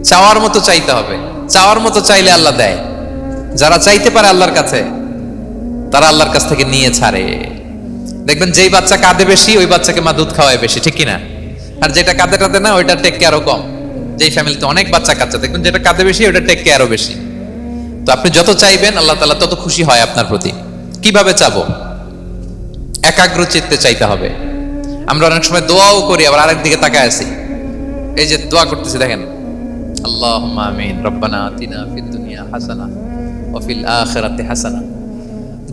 চাওয়ার মতো চাইতে হবে। চাওয়ার মতো চাইলে আল্লাহ দেয়। যারা চাইতে পারে আল্লাহর কাছে, তারা আল্লাহর কাছ থেকে নিয়ে ছাড়ে। দেখবেন যেই বাচ্চা কাঁদে বেশি, ওই বাচ্চাকে মা দুধ খাওয়ায় বেশি, ঠিক কিনা? আর যেটা কাঁদে টাদে না, ওইটা টেক কেয়ারও কম। যেই ফ্যামিলিতে অনেক বাচ্চা কাচ্চা, দেখবেন যেটা কাঁদে বেশি, ওইটা টেক কেয়ারও বেশি। তো আপনি যত চাইবেন আল্লাহ তাআলা তত খুশি হয় আপনার প্রতি। কিভাবে চাবো? একাগ্র চিত্তে চাইতে হবে। আমরা অনেক সময় দোয়াও করি, আবার আরেক দিকে তাকায় আছি। এই যে দোয়া করতেছি, দেখেন, আল্লাহুম্মা আমিন, রব্বানা আতিনা ফিদ দুনিয়া হাসানা ওয়া ফিল আখিরাতি হাসানা।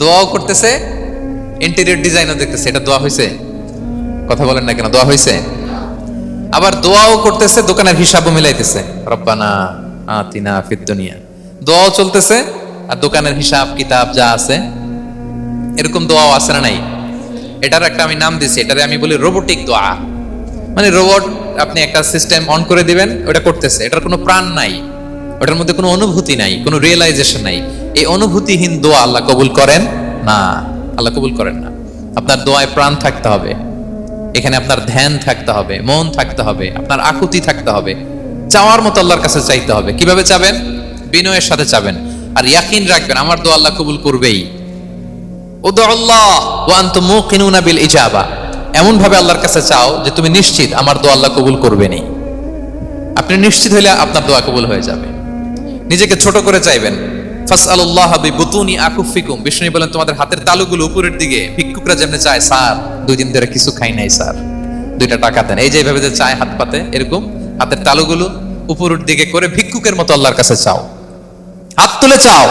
দোয়াও করতেছে, ইন্টেরিয়র ডিজাইনও দেখতেছে। এটা দোয়া হয়েছে? কথা বলেন না কেন? দোয়া হয়েছে? আবার দোয়াও করতেছে, দোকানের হিসাবও মিলাইতেছে, রব্বানা আতিনা ফিদ দুনিয়া। দোয়াও চলতেছে আর দোকানের হিসাব কিতাব যা আছে, এরকম দোয়াও আছে না নাই? এটার একটা আমি নাম দিছি, এটারে আমি বলি রোবোটিক দোয়া। মানে রোবট, আপনি একটা সিস্টেম অন করে দিবেন, ওটা করতেছে, এটার কোনো প্রাণ নাই, ওটার মধ্যে কোনো অনুভূতি নাই, কোনো রিয়েলাইজেশন নাই। এই অনুভূতিহীন দোয়া আল্লাহ কবুল করেন না। আল্লাহ কবুল করেন না। আপনার দোয়ায় প্রাণ থাকতে হবে, এখানে আপনার ধ্যান থাকতে হবে, মন থাকতে হবে, আপনার আকুতি থাকতে হবে, চাওয়ার মতো আল্লাহর কাছে চাইতে হবে। কিভাবে চাবেন? বিনয়ের সাথে চাবেন, আর ইয়াকিন রাখবেন আমার দোয়া আল্লাহ কবুল করবেই। উদুল্লাহ ওয়া আনতুম মুকিনুনা বিল ইজাবা। এমন ভাবে আল্লাহর কাছে চাও যে তুমি নিশ্চিত আমার দোয়া আল্লাহ কবুল করবেনই। আপনি নিশ্চিত হইলে আপনার দোয়া কবুল হয়ে যাবে। নিজেকে ছোট করে চাইবেন। ফাসআলুল্লাহ বিবুতুনি আকুফিকুম। বিষ্ণু বলেন তোমাদের হাতের তালুগুলো উপরের দিকে। ভিক্ষুকরা যেমন চায়, স্যার 2 দিন ধরে কিছু খাই নাই স্যার, 2টা টাকা দেন, এই যে এইভাবে যে চায় হাত পাতে, এরকম হাতের তালুগুলো উপরের দিকে করে ভিক্ষুকের মতো আল্লাহর কাছে চাও। হাত তুলে চাও।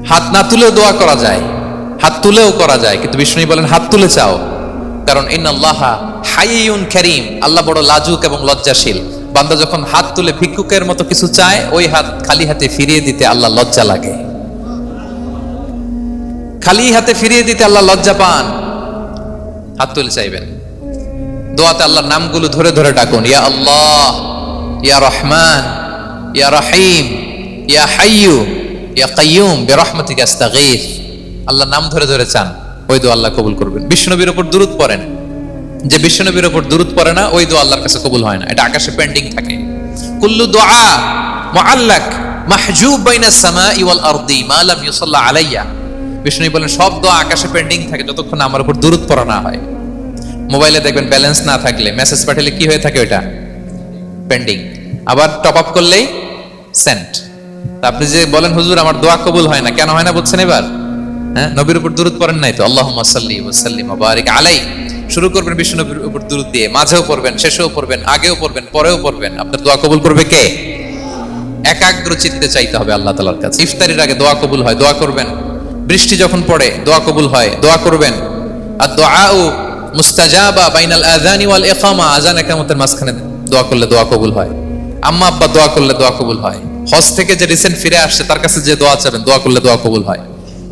হাত না তুলেও দোয়া করা যায়, হাত তুলেও করা যায়, কিন্তু বিষ্ণু বলেন হাত তুলে চাও। কারণ ইন্নাল্লাহা হাইয়ুন কারীম, আল্লাহ বড় লাজুক এবং লজ্জাশীল। বান্দা যখন হাত তুলে ভিক্ষুকের মতো কিছু চায়, ওই হাত খালি হাতে ফিরিয়ে দিতে আল্লাহ লজ্জা লাগে। খালি হাতে ফিরিয়ে দিতে আল্লাহ লজ্জা পান। হাত তুলে চাইবেন। দোয়াতে আল্লাহর নামগুলো ধরে ধরে ডাকুন। ইয়া আল্লাহ, ইয়া রহমান, ইয়া রহিম, ইয়া হাইয়ু, ইয়া কাইয়ুম বিরহমাতিকা আস্তাগীথ। আল্লাহর নাম ধরে ধরে চান, ওই দোয়া আল্লাহ কবুল করবেন। বিশ্বনবীর উপর দুরূদ পড়েন। যে বিশ্বনবীর উপর দুরূদ পড়ে না, ওই দোয়া আল্লাহর কাছে কবুল হয় না, এটা আকাশে পেন্ডিং থাকে। কুল্লু দুআ মুআল্লাক মাহজুব বাইনাস সামাই ওয়াল আরদি মা লাম ইউসাল্লা আলাইয়া। বিষ্ণু বলেন সব দোয়া আকাশে পেন্ডিং থাকে যতক্ষণ আমার উপর দুরূদ পড়া না হয়। মোবাইলে দেখবেন ব্যালেন্স না থাকলে, মেসেজ পাঠালে কি হয়ে থাকে? ওইটা পেন্ডিং। আবার টপ আপ করলেই সেন্ট। আপনি যে বলেন হুজুর আমার দোয়া কবুল হয় না, কেন হয় না বুঝছেন এবার? হ্যাঁ, নবীর উপর দুরূদ পড়েন নাই তো। আল্লাহুম্মা সাল্লি ওয়া সাল্লিম ওয়া বারিক আলাইহি। শুরু করবেন বিষ্ণু নবীর উপর দুরূদ দিয়ে, মাঝেও পড়বেন, শেষেও পড়বেন, আগেও পড়বেন, পরেও পড়বেন। আপনার দোয়া কবুল করবে কে? একাগ্র চিত্তে চাইতে হবে আল্লাহ তাআলার কাছে। ইফতারির আগে দোয়া কবুল হয়, দোয়া করবেন। বৃষ্টি যখন পড়ে দোয়া কবুল হয়, দোয়া করবেন। আর দুআউ মুস্তাজাবা বাইনাল আযানি ওয়াল ইকামা। আযান ইকামতের মাঝখানে দোয়া করলে দোয়া কবুল হয়। আম্মা আব্বা দোয়া করলে দোয়া কবুল হয়। হজ থেকে যে রিসেন্ট ফিরে আসছে তার কাছে যে দোয়া চাবেন, দোয়া করলে দোয়া কবুল হয়।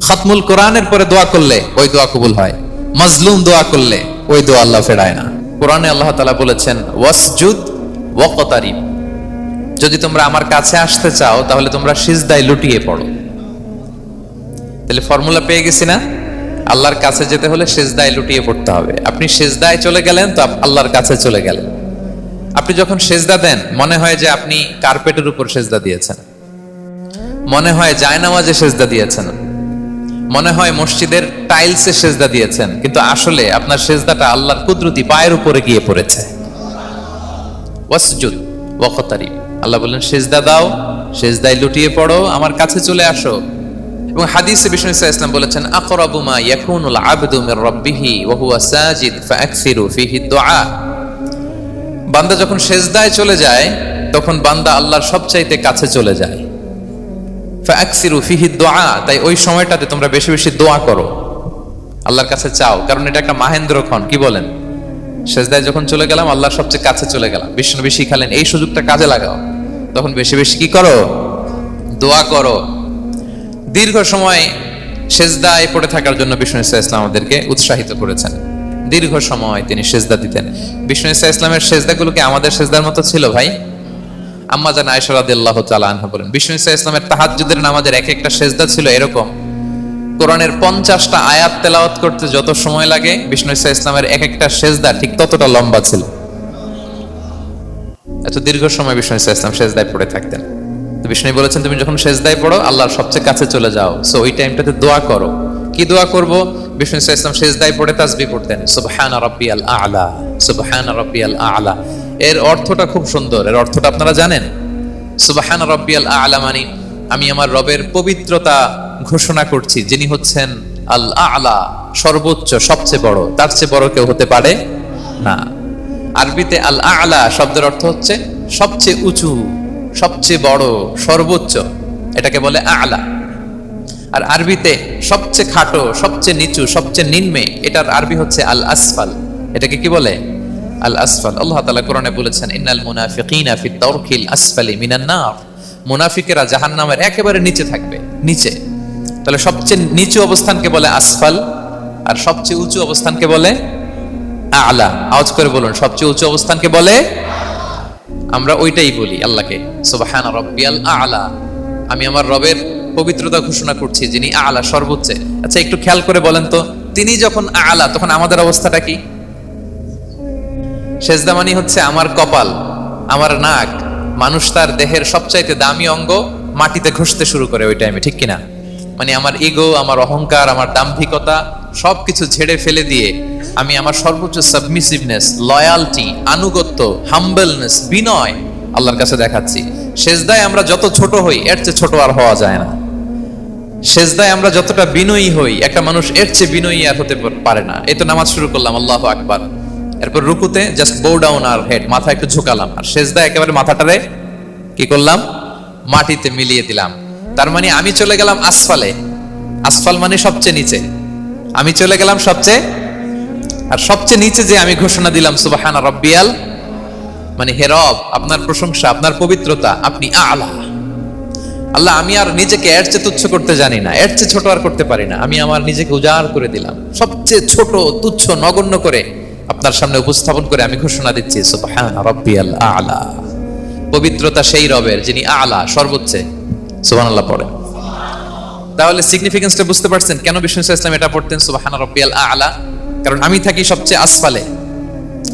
খাতমুল কোরআনের পরে দোয়া করলে ওই দোয়া কবুল হয়। মাজলুম দোয়া করলে ওই দোয়া আল্লাহ ফেরায় না। কোরআনে আল্লাহ তাআলা বলেছেন ওয়াসজুদ ওয়াকতারিব। যদি তোমরা আমার কাছে আসতে চাও তাহলে তোমরা সিজদায় লুটিয়ে পড়ো। তাহলে ফর্মুলা পেয়ে গেছি না? আল্লাহর কাছে যেতে হলে সিজদায় লুটিয়ে পড়তে হবে। আপনি সিজদায় চলে গেলেন তো আল্লাহর কাছে চলে গেলেন। আপনি যখন সিজদা দেন মনে হয় যে আপনি কার্পেটের উপর সিজদা দিয়েছেন, মনে হয় জায়নামাজে সিজদা দিয়েছেন, মনে হয় মসজিদের টাইলসে সিজদা দিয়েছেন, কিন্তু আসলে আপনার সিজদাটা আল্লাহর কুদরতি পায়ের উপরে গিয়ে পড়েছে। ওয়াসজুদ ওয়াকতারিব। আল্লাহ বললেন সিজদা দাও, সিজদায় লুটিয়ে পড়ো, আমার কাছে চলে আসো। এবং হাদিসে বিষ্ণু সাল্লাল্লাহু আলাইহি ওয়াসাল্লাম বলেছেন আকরাবু মা ইয়াকুনুল আবদু মির রাব্বিহি ওয়া হুয়া সাজিদ ফাআকসিরু ফিহি দুআ। বান্দা যখন সিজদায় চলে যায় তখন বান্দা আল্লাহর সবচাইতে কাছে চলে যায়। ফাআকসিরু ফিহি দুআ। তাই ওই সময়টাতে তোমরা বেশি বেশি দোয়া করো, আল্লাহর কাছে চাও, কারণ এটা একটা মাহেন্দ্রক্ষণ। কি বলেন? সিজদায় যখন চলে গেলাম আল্লাহর সবচেয়ে কাছে চলে গেলাম। বিষ্ণু বেশি খালেন এই সুযোগটা কাজে লাগাও, তখন বেশি বেশি কি করো? দোয়া করো। দীর্ঘ সময় সিজদায় পড়ে থাকার জন্য বিষ্ণু সাল্লাল্লাহু আলাইহি ওয়াসাল্লাম আমাদেরকে উৎসাহিত করেছেন। দীর্ঘ সময় তিনি সিজদা দিতেন। বিষ্ণু সাল্লাল্লাহু আলাইহি ওয়াসাল্লামের সিজদাগুলো কি আমাদের সিজদার মতো ছিল ভাই? আম্মা জান আয়েশা রাদিয়াল্লাহু তাআলা আনহা বলেন বিষ্ণু সাল্লাল্লাহু আলাইহি ওয়াসাল্লামের তাহাজ্জুদের নামাজের এক একটা সিজদা ছিল এরকম, কোরআনের 50টা আয়াত তেলাওয়াত করতে যত সময় লাগে বিষ্ণু সাল্লাল্লাহু আলাইহি ওয়াসাল্লামের এক একটা সিজদা ঠিক ততটা লম্বা ছিল। এত দীর্ঘ সময় বিষ্ণু ইসলাম সেজদায় পড়ে থাকতেন। তো বিষ্ণু বলেছেন তুমি যখন সেজদায় পড়ো আল্লাহর সবচেয়ে কাছে চলে যাও, সো ওই টাইমটাতে দোয়া করো। কি দোয়া করব? বিষ্ণু ইসলাম সেজদায় পড়ে তাসবিহ পড়তেন, সুবহান রাব্বিয়াল আ'লা, সুবহান রাব্বিয়াল আ'লা। এর অর্থটা খুব সুন্দর। এর অর্থটা আপনারা জানেন? সুবহান রাব্বিয়াল আ'লা মানে আমি আমার রবের পবিত্রতা ঘোষণা করছি, যিনি হচ্ছেন আল আ'লা, সর্বোচ্চ, সবচেয়ে বড়। তার চেয়ে বড় কেউ হতে পারে না। আরবিতে আল আ'লা শব্দের অর্থ হচ্ছে সবচেয়ে উঁচু, সবচেয়ে বড়, সর্বোচ্চ, এটাকে বলে আ'লা। আর আরবিতে সবচেয়ে খাটো, সবচেয়ে নিচু, সবচেয়ে নিম্নে, এটার আরবি হচ্ছে আল আসফাল। এটাকে কি বলে? আল আসফাল। আল্লাহ তাআলা কোরআনে বলেছেন ইন্নাল মুনাফিকিনা ফিদ দারকিল আসফালি মিনান নার, মুনাফিকেরা জাহান্নামের একেবারে নিচে থাকবে, নিচে। তাহলে সবচেয়ে নিচু অবস্থানকে বলে আসফাল, আর সবচেয়ে উঁচু অবস্থানকে বলে আ'লা। আওয়াজ করে বলুন, সবচেয়ে উঁচু অবস্থানকে বলে, আমরা ওইটাই বলি আল্লাহকে, সুবহান রাব্বিয়াল আ'লা, আমি আমার রবের পবিত্রতা ঘোষণা করছি যিনি আ'লা, সর্বোচ্চ। আচ্ছা একটু খেয়াল করে বলেন তো, তিনি যখন আ'লা তখন আমাদের অবস্থাটা কি? সেজদা মানে হচ্ছে আমার কপাল, আমার নাক, মানুষ তার দেহের সবচাইতে দামি অঙ্গ মাটিতে ঘষতে শুরু করে ওই টাইমে, ঠিক কিনা? মানে আমার ইগো, আমার অহংকার, আমার দাম্ভিকতা সবকিছু ঝেড়ে ফেলে দিয়ে আমি আমার সর্বোচ্চ সাবমিসিভনেস, লয়ালটি, আনুগত্য, হাম্বলনেস, বিনয় আল্লাহর কাছে দেখাচ্ছি। সেজদায় আমরা যত ছোট হই এর চেয়ে ছোট আর হওয়া যায় না। সেজদায় আমরা যতটা বিনয়ী হই, একটা মানুষ এর চেয়ে বিনয়ী আর হতে পারে না। এই তো নামাজ শুরু করলাম, আল্লাহু আকবার, এরপর রুকুতে জাস্ট বো ডাউন আর হেড, মাথা একটু ঝুঁকালাম, আর সেজদায় একেবারে মাথাটারে কি করলাম? মাটিতে মিলিয়ে দিলাম। তার মানে আমি চলে গেলাম আসফালে। আসফাল মানে সবচেয়ে নিচে, আমি চলে গেলাম সবচেয়ে, আর সবচেয়ে নিচে যে আমি ঘোষণা দিলাম সুবহান রাব্বিয়াল, মানে হে রব, আপনার প্রশংসা, আপনার পবিত্রতা, আপনি আ'লা। আল্লাহ, আমি আর নিজেকে এর চেয়ে তুচ্ছ করতে জানি না, এর চেয়ে ছোট আর করতে পারি না। আমি আমার নিজেকে উজাড় করে দিলাম, সবচেয়ে ছোট, তুচ্ছ, নগণ্য করে আপনার সামনে উপস্থাপন করে আমি ঘোষণা দিচ্ছি সুবহান রাব্বিয়াল আ'লা। পবিত্রতা সেই রবের যিনি আ'লা, সর্বোচ্চ। সুবহানাল্লাহ পড়ে। তাহলে সিগনিফিকেন্সটা বুঝতে পারছেন কেন বিষ্ণু ইসলাম এটা পড়তেন সুবহান রাব্বিয়াল আ'লা? কারণ আমি থাকি সবচেয়ে আসফালে,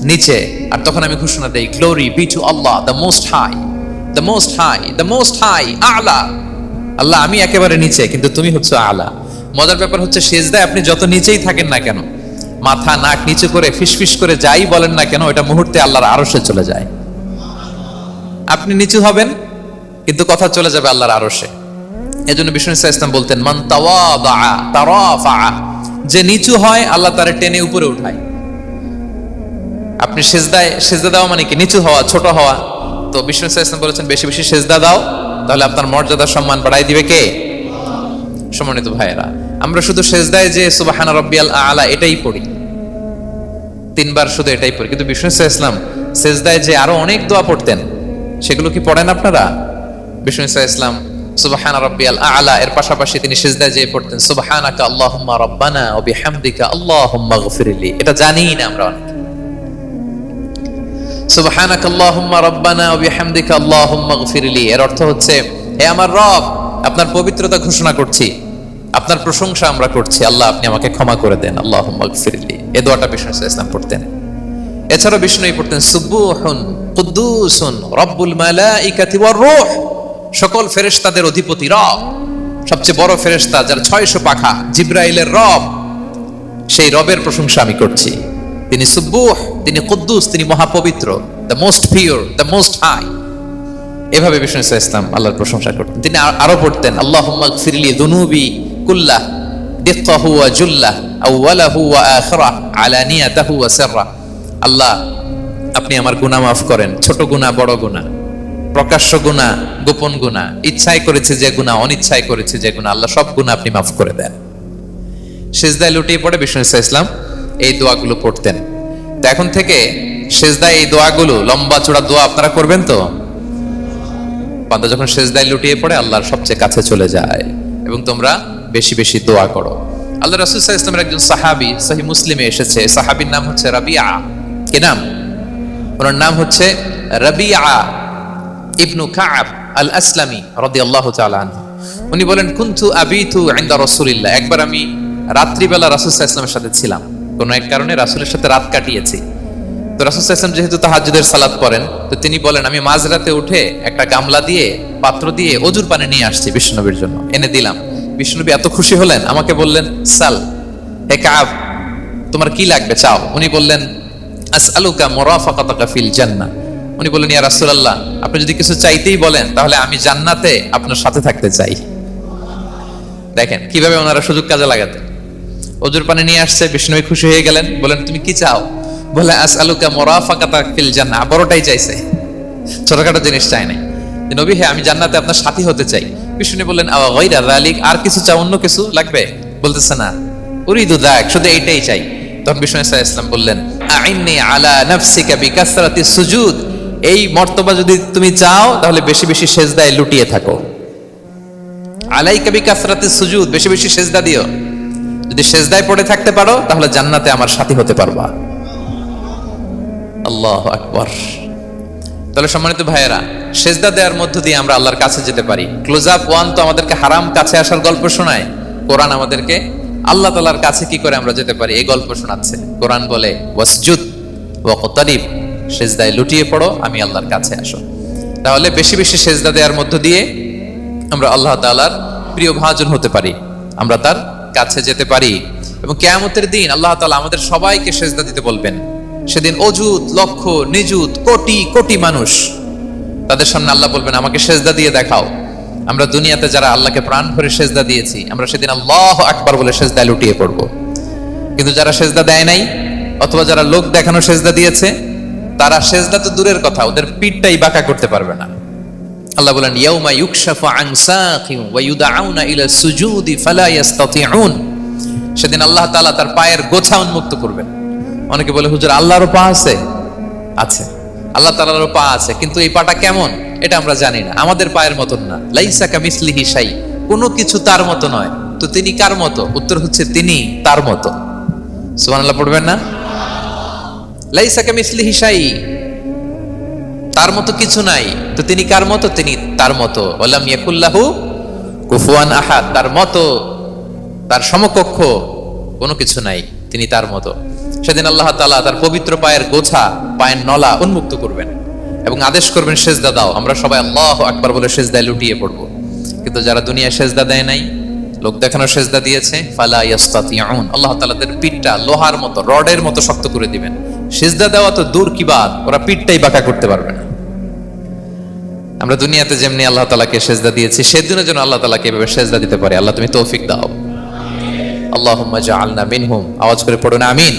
নিচে, আর তখন আমি ঘোষণা দেই glory be to Allah the most high, the most high, the most high, আ'লা। আল্লাহ, আমি একেবারে নিচে, কিন্তু তুমি হচ্ছে আ'লা। মজার ব্যাপার হচ্ছে সেজদায় আপনি যত নিচেই থাকেন না কেন, মাথা নাক নিচু করে ফিসফিস করে যাই বলেন না কেন, এটা মুহূর্তে আল্লাহর আরশে চলে যায়। আপনি নিচু হবেন কিন্তু কথা চলে যাবে আল্লাহর আরশে। এজন্য বিষ্ণু ইসলাম বলতেন মান তাওয়াদা তারাফা, যে নিচু হয় আল্লাহ তারে টেনে উপরে উঠায়। আপনি সেজদা দেওয়া মানে কি? নিচু হওয়া, ছোট হওয়া। তো বিষ্ণু ইসলাম বলেছেন বেশি বেশি সেজদা দাও, তাহলে আপনার মর্যাদা, সম্মান বাড়াই দিবে কে? সম্মানিত ভাইয়েরা, আমরা শুধু সেজদায় যে সুবহান রাব্বিয়াল আ'লা এটাই পড়ি, 3 বার শুধু এটাই পড়ি, কিন্তু বিষ্ণু ইসলাম সেজদায় যে আরো অনেক দোয়া পড়তেন, সেগুলো কি পড়েন আপনারা? বিষ্ণু ইসলাম সুবহান রাব্বিয়াল আ'লা এর পাশাপাশি তিনি সিজদায় যেয়ে পড়তেন সুবহানাকা আল্লাহুম্মা রাব্বানা ওয়া বিহামদিকা আল্লাহুম্মা গফিরলি। এটা জানি না আমরা অনেকে। সুবহানাকা আল্লাহুম্মা রাব্বানা ওয়া বিহামদিকা আল্লাহুম্মা গফিরলি এর অর্থ হচ্ছে, হে আমার রব, আপনার পবিত্রতা ঘোষণা করছি, আপনার প্রশংসা আমরা করছি, আল্লাহ আপনি আমাকে ক্ষমা করে দেন, আল্লাহুম্মা গফিরলি। এই দোয়াটা বিষ্ণু ইসলাম পড়তেন। এছাড়া বিষ্ণুই পড়তেন সুবহুন কুদ্দুসুন রব্বুল মালাইকাতি ওয়ার রূহ, সকল ফেরেশতাদের অধিপতি রব, সবচেয়ে বড় ফেরেশতা যার 600 পাখা, জিবরাইলের রব, সেই রবের প্রশংসা আমি করছি। তিনি সুবুহ, তিনি কুদ্দুস, তিনি মহাপবিত্র, the most pure, the most high. এভাবে বিষ্ণু ইসলাম আল্লাহর প্রশংসা করতেন। তিনি আরো পড়তেন আল্লাহুম্মা গফিরলি যুনুবি কুল্লাহ দিক্কাহু ওয়া জুল্লাহ আউওয়ালাহু ওয়া আখিরাহ আলানিয়াতাহু ওয়া সিররা। আল্লাহ, আপনি আমার গুনাহ মাফ করেন, ছোট গুনাহ, বড় গুনাহ, প্রকাশ্য গুনাহ, গোপন গুনাহ, ইচ্ছায় করেছে যে গুনাহ, অনিচ্ছায় করেছে যে গুনাহ, আল্লাহ সব গুনাহ আপনি মাফ করে দেন। সিজদায় লুটিয়ে পড়ে বিষ্ণু ইসলাম এই দোয়াগুলো পড়তেন। তো এখন থেকে সিজদায় এই দোয়াগুলো, লম্বা চূড়া দোয়া আপনারা করবেন তো? বান্দা যখন সিজদায় লুটিয়ে পড়ে আল্লাহর সবচেয়ে কাছে চলে যায়। এবং তোমরা বেশি বেশি দোয়া করো। আল্লাহ রাসূল সাল্লাল্লাহু আলাইহি ওয়াসাল্লামের একজন সাহাবী, সহিহ মুসলিমে এসেছে, সাহাবীর নাম হচ্ছে রাবিআ। কি নাম? ওনার নাম হচ্ছে রাবিআ ইবনু কাব আল আসলামি রাদিয়াল্লাহু তাআলা আনহু। উনি বলেন কুনতু আবিতু ইনদা রাসূলিল্লাহ, একবার আমি রাত্রিবেলা রাসূল সাল্লাল্লাহু আলাইহি ওয়াসাল্লামের সাথে ছিলাম, কোন এক কারণে রাসূলের সাথে রাত কাটিয়েছি। তো রাসূল সাল্লাল্লাহু আলাইহি ওয়াসাল্লাম যেহেতু তাহাজ্জুদের সালাত পড়েন, তো তিনি বলেন আমি মাঝরাতে উঠে একটা গামলা দিয়ে পাত্র দিয়ে অজুর পানি নিয়ে আসছি বিশ্বনবীর জন্য, এনে দিলাম। বিশ্বনবী এত খুশি হলেন, আমাকে বললেন সাল, হে কাব তোমার কি লাগবে চাও। উনি বললেন আসআলুকা মুরাফাকাতাকা ফিল জান্নাহ। উনি বললেন ইয়া রাসূলুল্লাহ, আপনি যদি কিছু চাইতেই বলেন তাহলে আমি জান্নাতে আপনার সাথে থাকতে চাই। দেখেন কিভাবে ওনারা সুযোগ কাজে লাগাতেন। অজুর পানি নিয়ে আসছে, বিষ্ণু খুশি হয়ে গেলেন, বলেন তুমি কি চাও? বলে আসআলুকা মুরাফাকাতাকা ফিল জান্নাহ। বড়টাই চাইছে, ছোটখাটো জিনিস চাই নাই। নবী হে আমি জান্নাতে আপনার সাথী হতে চাই। বিষ্ণু বললেন আওয়া গায়রা যালিক, আর কিছু চাও, অন্য কিছু লাগবে? বলতেছে না, উরিদু যাক, শুধু এইটাই চাই। তখন বিষ্ণু সাল্লাল্লাহু আলাইহি ওয়াসাল্লাম বললেন আইন্নি আলা নাফসিকা বিকাসরাতিস সুজুদ, এই মর্তবা যদি তুমি চাও তাহলে বেশি বেশি সেজদায় লুটিয়ে থাকো। আলাইকা বিকাসরাতিস সুজুদ, বেশি বেশি সেজদা দিও। যদি সেজদায় পড়ে থাকতে পারো তাহলে জান্নাতে আমার সাথী হতে পারবা। আল্লাহু আকবার। তাহলে সম্মানিত ভাইয়েরা, সেজদা দেওয়ার মধ্য দিয়ে আমরা আল্লাহর কাছে যেতে পারি। ক্লোজ আপ ওয়ান তো আমাদেরকে হারাম কাছে আসার গল্প শোনায়, কোরআন আমাদেরকে আল্লাহ তাআলার কাছে কি করে আমরা যেতে পারি এই গল্প শোনাচ্ছে। কোরআন বলে ওয়াসজুদ ওয়াকতারিব, সেজদায় লুটিয়ে পড়ো, আমি আল্লাহর কাছে আসো। তাহলে বেশি বেশি সেজদা দেওয়ার মধ্য দিয়ে আমরা আল্লাহ তাআলার প্রিয় ভাজন হতে পারি, আমরা তার কাছে যেতে পারি। এবং কিয়ামতের দিন আল্লাহ তাআলা আমাদের সবাইকে সেজদা দিতে বলবেন। সেদিন অযুত লক্ষ নিযুত কোটি কোটি মানুষ, তাদের সামনে আল্লাহ বলবেন আমাকে সেজদা দিয়ে দেখাও। আমরা দুনিয়াতে যারা আল্লাহকে প্রাণ ভরে সেজদা দিয়েছি, আমরা সেদিন আল্লাহু আকবার বলে সেজদায় লুটিয়ে পড়ব। কিন্তু যারা সেজদা দেয় নাই, অথবা যারা লোক দেখানো সেজদা দিয়েছে, তারা সেজদা তো দূরের কথা, ওদের পিঠটাই বাঁকা করতে পারবে না। আল্লাহ বলেন ইয়াউমা ইউকশাফু আন সাকিন ওয়া ইউদআউনা ইলা সুজুদি ফালা ইস্তাতিউন, সেদিন আল্লাহ তাআলা তার পায়ের গোছা উন্মুক্ত করবেন। অনেকে বলে হুজুর আল্লাহরও পা আছে? আছে, আল্লাহ তাআলারও পা আছে, কিন্তু এই পাটা কেমন এটা আমরা জানি না, আমাদের পায়ের মতন না। লাইসা কামিসলিহি শাই, কোনো কিছু তার মতো নয়। তো তিনি কার মতো? উত্তর হচ্ছে তিনি তার মতো। সুবহানাল্লাহ পড়বেন না? লাইসা কামিসলিহি শাই, তার মতো কিছু নাই। তো তিনি কার মতো? তিনি তার মতো। ওয়ালাম ইয়াকুল্লাহু কুফুয়ান আহাদ, তার মতো, তার সমকক্ষ কোনো কিছু নাই, তিনি তার মতো। সেদিন আল্লাহ তাআলা তার পবিত্র পায়ের গোছা, পায়ের নলা উন্মুক্ত করবেন এবং আদেশ করবেন সেজদা দাও। আমরা সবাই আল্লাহু আকবার বলে সেজদায় লুটিয়ে পড়ব। কিন্তু যারা দুনিয়ায় সেজদা দেয় নাই, লোক দেখানোর সেজদা দিয়েছে, ফালা ইস্তাতিউন, আল্লাহ তাআলা তাদের পিঠটা লোহার মতো, রডের মতো শক্ত করে দিবেন। সেজদা দেওয়া তো দূর কি বাত, ওরা পিঠটাই বাঁকা করতে পারবে না। আমরা দুনিয়াতে যেমনি আল্লাহ তাআলাকে সেজদা দিয়েছি, সেদিনের জন্য আল্লাহ তাআলাকে এভাবে সেজদা দিতে পারে। আল্লাহ তুমি তৌফিক দাও। আল্লাহুম্মা জাআলনা মিনহুম, আওয়াজ করে পড়ুন আমিন।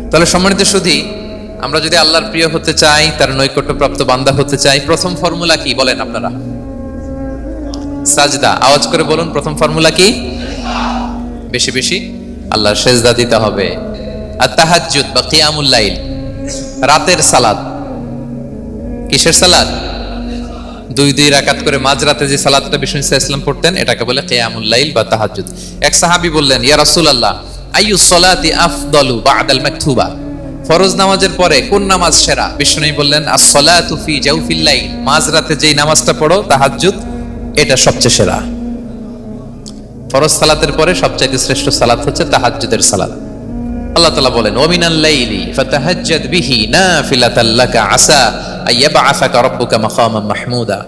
তাহলে সম্মানিত সুধী, আমরা যদি আল্লাহর প্রিয় হতে চাই, তার নৈকট্যপ্রাপ্ত বান্দা হতে চাই, প্রথম ফর্মুলা কি বলেন আপনারা? সাজদা। আওয়াজ করে বলুন, প্রথম ফর্মুলা কি? বেশি বেশি আল্লাহর সেজদা দিতে হবে। আর তাহাজ্জুদ বা কিয়ামুল লাইল, রাতের সালাত। কিসের সালাত? 2 রাকাত করে মাঝরাতে যে সালাতটা বিষ্ণু সাল্লাল্লাহু আলাইহি ওয়াসাল্লাম পড়তেন, এটাকে বলে কিয়ামুল লাইল বা তাহাজ্জুদ। এক সাহাবী বললেন ইয়া রাসূলুল্লাহ আইয়ুস সালাতি আফদালু বা'দাল মাকতুবা, ফরজ নামাজের পরে কোন নামাজ সেরা? বিষ্ণু বললেন আস-সালাতু ফি জাওফিল লাইল, মাঝরাতে যেই নামাজটা পড়ো তাহাজ্জুদ, এটা সবচেয়ে সেরা। ফরজ সালাতের পরে সবচেয়ে শ্রেষ্ঠ সালাত হচ্ছে তাহাজ্জুদের সালাত। আল্লাহ তাআলা বলেন ওয়া মিনাল লাইলি ফাতাহাজ্জাদ বিহি নাফিলাতাল লাকা আসা আইয়াবআসাকা রাব্বুকা মাকামান মাহমুদা।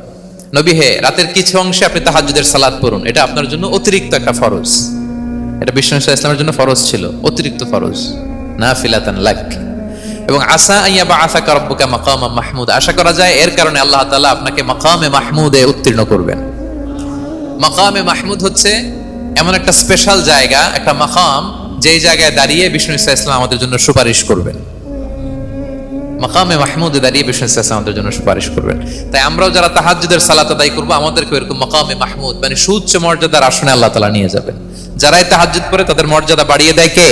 নবী হে, রাতের কিছু অংশে আপনি তাহাজ্জুদের সালাত পড়ুন, এটা আপনার জন্য অতিরিক্ত একটা ফরজ। এটা বিষ্ণু সাল্লাল্লাহু আলাইহি ওয়াসাল্লামের জন্য ফরজ ছিল, অতিরিক্ত ফরজ, নাফিলাতান লাক। এবং আসা আইয়াবআসাকা রাব্বুকা মাকামান মাহমুদা, আশা করা যায় এর কারণে আল্লাহ তাআলা আপনাকে মাকামে মাহমুদে উত্তীর্ণ করবেন। মাকামে মাহমুদ হচ্ছে এমন একটা স্পেশাল জায়গা, একটা মাকাম, যেই জায়গায় দাঁড়িয়ে বিষ্ণু সাল্লাল্লাহু আলাইহি ওয়াসাল্লাম আমাদের জন্য সুপারিশ করবেন। মাকামে মাহমুদে দাঁড়িয়ে বিষ্ণু সাল্লাল্লাহু আলাইহি ওয়াসাল্লাম আমাদের জন্য সুপারিশ করবেন। তাই আমরাও যারা তাহাজ্জুদের সালাত আদায় করব, আমাদেরকে এরকম মাকামে মাহমুদ মানে সুউচ্চ মর্যাদার আসনে আল্লাহ তাআলা নিয়ে যাবেন। যারাই তাহাজ্জুদ পড়ে তাদের মর্যাদা বাড়িয়ে দেয় কে?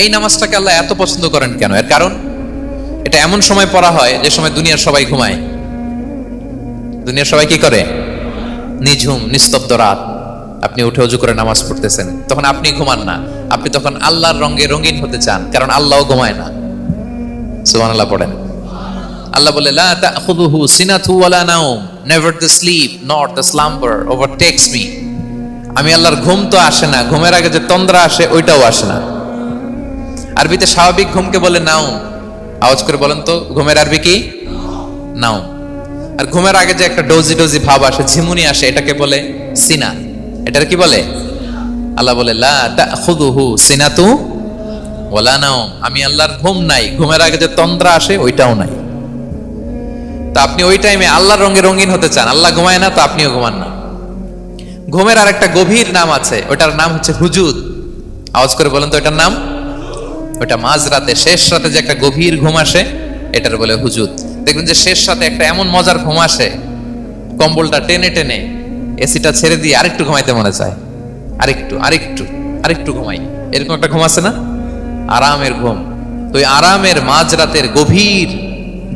এই নামাজটাকে আল্লাহ এত পছন্দ করেন কেন? এর কারণ এটা এমন সময় পড়া হয় যে সময় দুনিয়ার সবাই ঘুমায়। দুনিয়ার সবাই কি করে? নিঝুম নিস্তব্ধ রাত, আপনি উঠে ওযু করে নামাজ পড়তেছেন, তখন আপনি ঘুমান না, আপনি তখন আল্লাহর রঙে রঙিন হতে চান, কারণ আল্লাহও ঘুমায় না। সুবহানাল্লাহ পড়েন। আল্লাহ বলে লা তাখুযুহু সিনাতু ওয়ালা নাওম, never the sleep not the slumber overtakes me. আমি আল্লাহর ঘুম তো আসে না, ঘুমের আগে যে তন্দ্রা আসে ওইটাও আসে না। আরবিতে স্বাভাবিক ঘুমকে বলে নাউম। আওয়াজ করে বলেন তো, ঘুমের আরবি কি? নাউম। আর ঘুমের আগে যে একটা ডোজি ডোজি ভাব আসে, ঝিমুনি আসে, এটাকে বলে সিনা। এটার কি বলে? আল্লাহ বলে লা তাখুযুহু সিনাতু ওয়ালা নাওম, আমি আল্লাহর ঘুম নাই, ঘুমের আগে যে তন্দ্রা আসে ওইটাও নাই। তা আপনি ওই টাইমে আল্লাহর রঙে রঙিন হতে চান, আল্লাহ ঘুমায় না তো আপনিও ঘুমান না। ঘুমের আর একটা গভীর নাম আছে, ওটার নাম হচ্ছে হুজুদ। আওয়াজ করে বলেন তো এটার নাম? ওটা মাঝরাতে, শেষ রাতে যে একটা গভীর ঘুম আসে, এটার বলে হুজুদ। দেখবেন যে শেষ রাতে একটা এমন মজার ঘুম আসে, কম্বলটা টেনে টেনে এসিটা ছেড়ে দিয়ে আরেকটু ঘুমাইতে মনে চায়, আরেকটু আরেকটু আরেকটু ঘুমাই, এরকম একটা ঘুম আছে না? আরামের ঘুম। তো ওই আরামের মাঝরাতের গভীর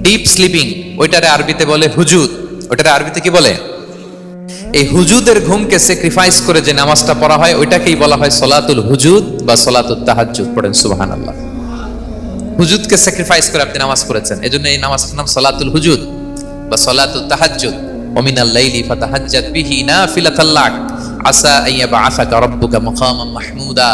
ডিপ স্লিপিং, ওইটারে আরবিতে বলে হুজুদ। ওইটারে আরবিতে কি বলে? এই হুজুদের ঘুমকে স্যাক্রিফাইস করে যে নামাজটা পড়া হয়, ওইটাকেই বলা হয় সলাতুল হুজুদ বা সলাতুত তাহাজ্জুদ। পড়েন সুবহানাল্লাহ। হুজুদকে স্যাক্রিফাইস করে আপনি নামাজ পড়েছেন, এজন্য এই নামাজটার নাম সলাতুল হুজুদ বা সলাতুত তাহাজ্জুদ। ওয়া মিনাল লাইলি ফাতাহাজ্জাদ বিহি নাফিলাতাল লাক আসা আইয়াবআসাকা রাব্বুকা মাকামান মাহমুদা।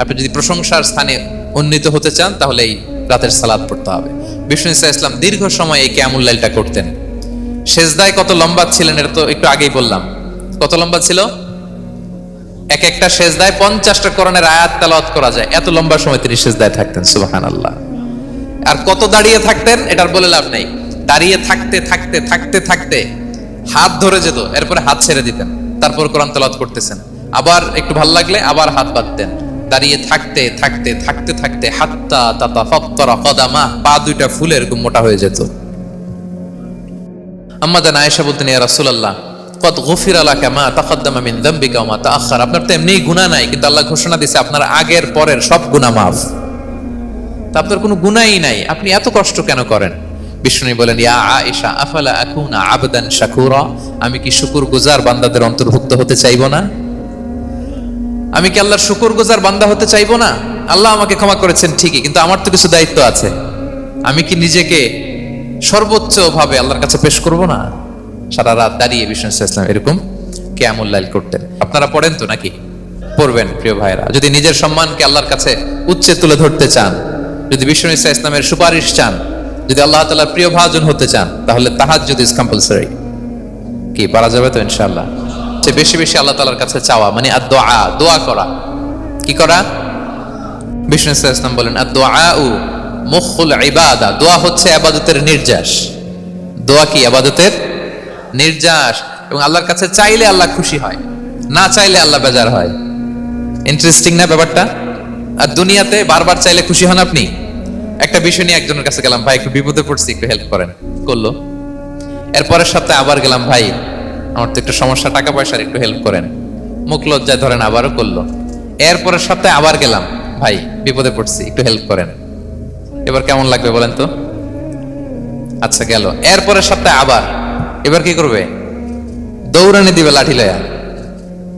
আপনি যদি প্রশংসার স্থানে উন্নীত হতে চান, তাহলে এই রাতের সালাত পড়তে হবে। বিষ্ণু ইসা ইসলাম দীর্ঘ সময় এই কিয়ামুল লাইলটা করতেন। সেজদায় কত লম্বা ছিলেন এটা তো একটু আগেই বললাম। কত লম্বা ছিল? এক একটা সেজদায় 50টা কোরআনের আয়াত তেলাওয়াত করা যায়, এত লম্বা সময় তিনি সেজদায় থাকতেন। সুবহানাল্লাহ। আর কত দাঁড়িয়ে থাকতেন এটার বলে লাভ নেই। দাঁড়িয়ে থাকতে থাকতে থাকতে থাকতে হাত ধরে যেত, এরপরে হাত ছেড়ে দিতেন, তারপর কোরআন তেলাওয়াত করতেছেন। আবার একটু ভালো লাগলে আবার হাত বাঁধতেন। দাঁড়িয়ে থাকতে থাকতে থাকতে থাকতে হাত্তা তাতাফাত্তারা কদামা, পা দুইটা ফুলে এরকম মোটা হয়ে যেত। আম্মা জান আয়েশা বলতেন, ইয়া রাসূলুল্লাহ কদ গুফিরা লাকা মা তাকদ্দামা মিন যামবিকা ওয়া মা তাআখার। আপনার তো এমনিই গুনাহ নাই, কিন্তু আল্লাহ ঘোষণা দিয়েছে আপনার আগের পরের সব গুনাহ মাফ। তা আপনার কোনো গুনাহই নাই, আপনি এত কষ্ট কেন করেন? বিষ্ণু বলেন, ইয়া আয়েশা আফালা আকুনা আবদান শাকুরা, আমি কি শুকরগুজার বান্দাদের অন্তর্ভুক্ত হতে চাইবো না? আমি কি আল্লাহর শুকরগুজার বান্দা হতে চাইবো না? আল্লাহ আমাকে ক্ষমা করেছেন ঠিকই, কিন্তু আমার তো কিছু দায়িত্ব আছে। আমি কি নিজেকে সর্বোচ্চ ভাবে আল্লাহর কাছে পেশ করব না? সারা রাত দাঁড়িয়ে বিষ্ণু ইসলাম এরকম কিয়ামুল লাইল করতেন। আপনারা পড়েন তো নাকি? পড়বেন প্রিয় ভাইরা। যদি নিজের সম্মানকে আল্লাহর কাছে উচ্চে তুলে ধরতে চান, যদি বিষ্ণু ইসলামের সুপারিশ চান, যদি আল্লাহ তাআলার প্রিয় ভাজন হতে চান, তাহলে তাহাজ্জুদ ইজ কম্পালসরি। কি পারা যাবে তো ইনশাআল্লাহ? সে বেশি বেশি আল্লাহ তাআলার কাছে চাওয়া, মানে আদ-দুআ, দোয়া করা। কি করা? বিষ্ণু ইসলাম বলেন, আদ-দুআউ মুখুল ইবাদা, দোয়া হচ্ছে ইবাদতের নির্যাস। দোয়া কি? ইবাদতের নির্যাস। এবং আল্লাহর কাছে চাইলে আল্লাহ খুশি হয়, না চাইলে আল্লাহ বেজার হয়। ইন্টারেস্টিং না ব্যাপারটা? আর দুনিয়াতে বারবার চাইলে খুশি হন আপনি? একটা বিষয় নিয়ে একজনের কাছে গেলাম, ভাই একটু বিপদে পড়ছি, একটু হেল্প করেন, করলো। এরপরের সপ্তাহে আবার গেলাম, ভাই আমার তো একটু সমস্যা, টাকা পয়সার, একটু হেল্প করেন। মুখ লজ্জায় ধরেন, আবারও করলো। এরপরের সপ্তাহে আবার গেলাম, ভাই বিপদে পড়ছি, একটু হেল্প করেন। এবার কেমন লাগবে বলেন তো? আচ্ছা গেল। এরপরের সপ্তাহে আবার, এবার কি করবে? দৌড়ানি দিবে লাঠি লয়া।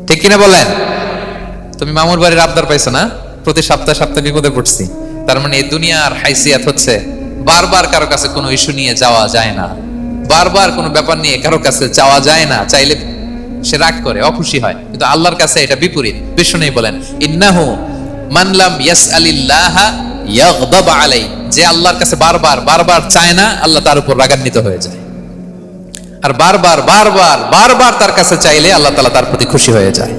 ঠিক কিনা বলেন? তুমি মামুর বাড়ির আবদার পাইছো না, প্রতি সপ্তাহে সপ্তাহে বিপদে পড়ছি। তার মানে এই দুনিয়ার হাইসিয়াত হচ্ছে বারবার কারো কাছে কোনো ইস্যু নিয়ে যাওয়া যায় না, বারবার কোনো ব্যাপার নিয়ে কারো কাছে যাওয়া যায় না। চাইলে সে রাগ করে, অখুশি হয়, কিন্তু আল্লাহর কাছে এটা বিপরীত। বিষ্ণু বলেন, ইন্নাহু মান লাম ইয়াসআলিল্লাহা ইয়াগদাব আলাই, যে আল্লাহর কাছে বারবার বারবার চায় না, আল্লাহ তার উপর রাগান্বিত হয়ে যায়। আর বারবার বারবার বারবার তার কাছে চাইলে আল্লাহ তাআলা তার প্রতি খুশি হয়ে যায়।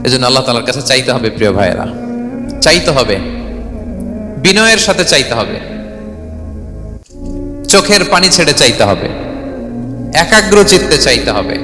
এজন্য আল্লাহ তাআলার কাছে চাইতে হবে প্রিয় ভাইয়েরা, চাইতে হবে, বিনয়ের সাথে চাইতে হবে, চোখের পানি ছেড়ে চাইতে হবে, একাগ্র চিত্তে চাইতে হবে।